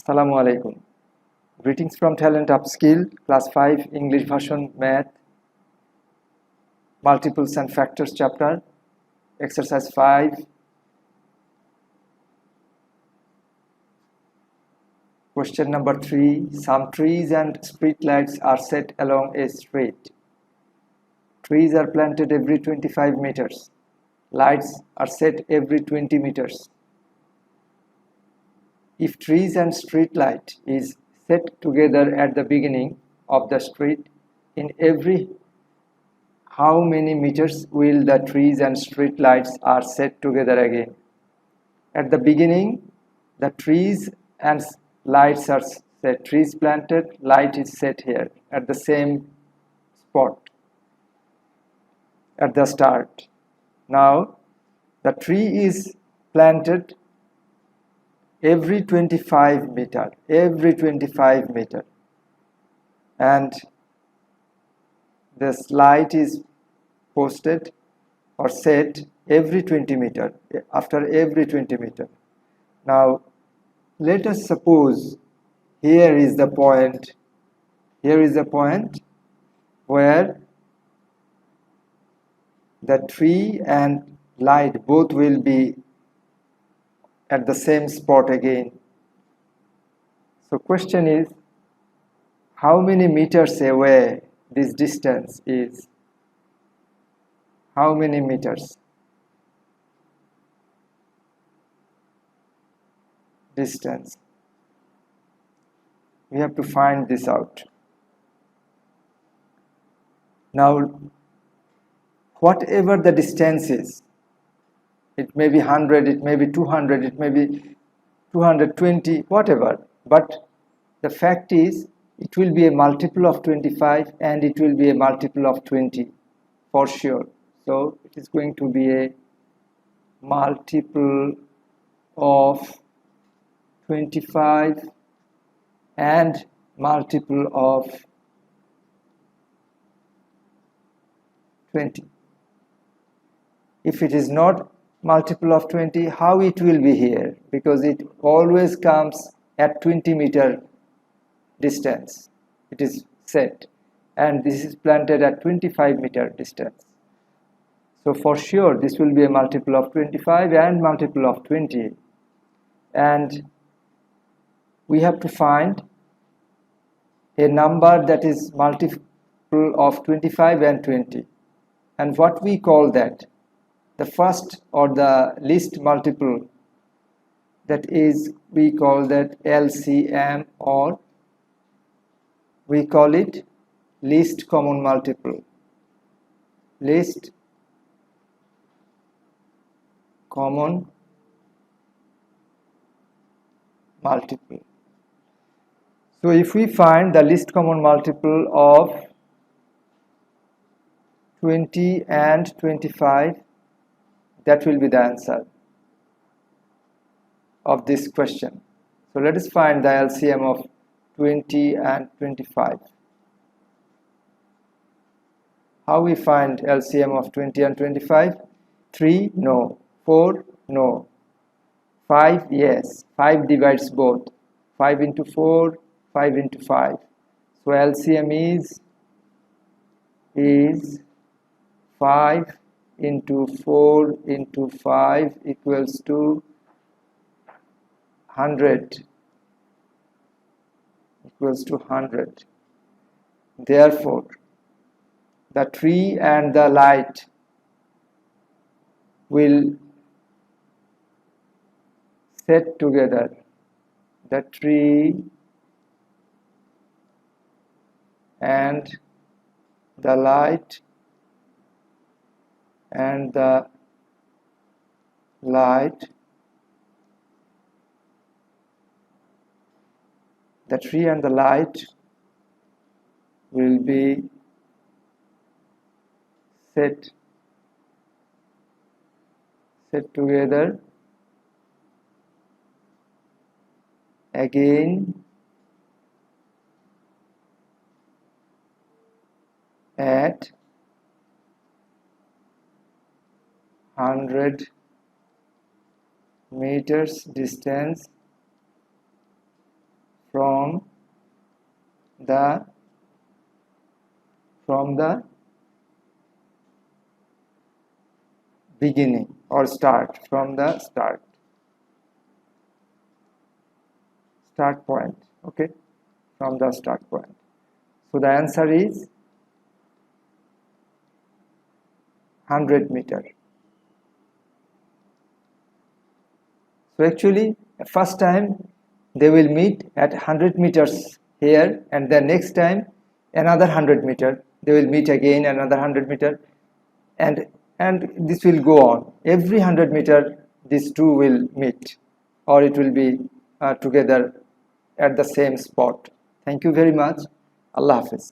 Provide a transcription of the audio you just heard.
Assalamu alaikum. Greetings from Talent Upskill, Class 5 English Version Math, Multiples and Factors chapter, Exercise 5, Question number 3. Some trees and street lights are set along a street. Trees are planted every 25 meters. Lights are set every 20 meters. If trees and street light is set together at the beginning of the street, in every how many meters will the trees and street lights are set together again? At the beginning, the trees and lights are set. Trees planted, light is set here at the same spot at the start. Now, the tree is planted every 25 meter, and this light is posted or set every 20 meter, after every 20 meter. Now let us suppose here is the point where the tree and light both will be at the same spot again. So question is, how many meters away this distance is? How many meters distance? We have to find this out. Now, whatever the distance is, it may be 100, it may be 200, it may be 220, whatever, but the fact is it will be a multiple of 25 and it will be a multiple of 20 for sure. So it is going to be a multiple of 25 and multiple of 20. If it is not multiple of 20, how it will be here? Because it always comes at 20 meter distance. It is set, and this is planted at 25 meter distance. So for sure this will be a multiple of 25 and multiple of 20, and we have to find a number that is multiple of 25 and 20. And what we call that? The first or the least multiple, that is, we call that LCM, or we call it least common multiple. Least common multiple. So if we find the least common multiple of 20 and 25, that will be the answer of this question. So let us find the LCM of 20 and 25. How we find LCM of 20 and 25? 3, no. 4, no. 5, yes. 5 divides both. 5 into 4, 5 into 5. So LCM is 5 into 4 into 5 equals to 100. Equals to 100. Therefore, the tree and the light will set together. The tree and the light the tree and the light will be set together again at 100 meters distance from the beginning or start, from the start point. Okay, from the start point. So the answer is 100 meter. So actually first time they will meet at 100 meters here, and then next time another 100 meter they will meet again, another 100 meter, and this will go on. Every 100 meter these two will meet, or it will be together at the same spot. Thank you very much. Allah Hafiz.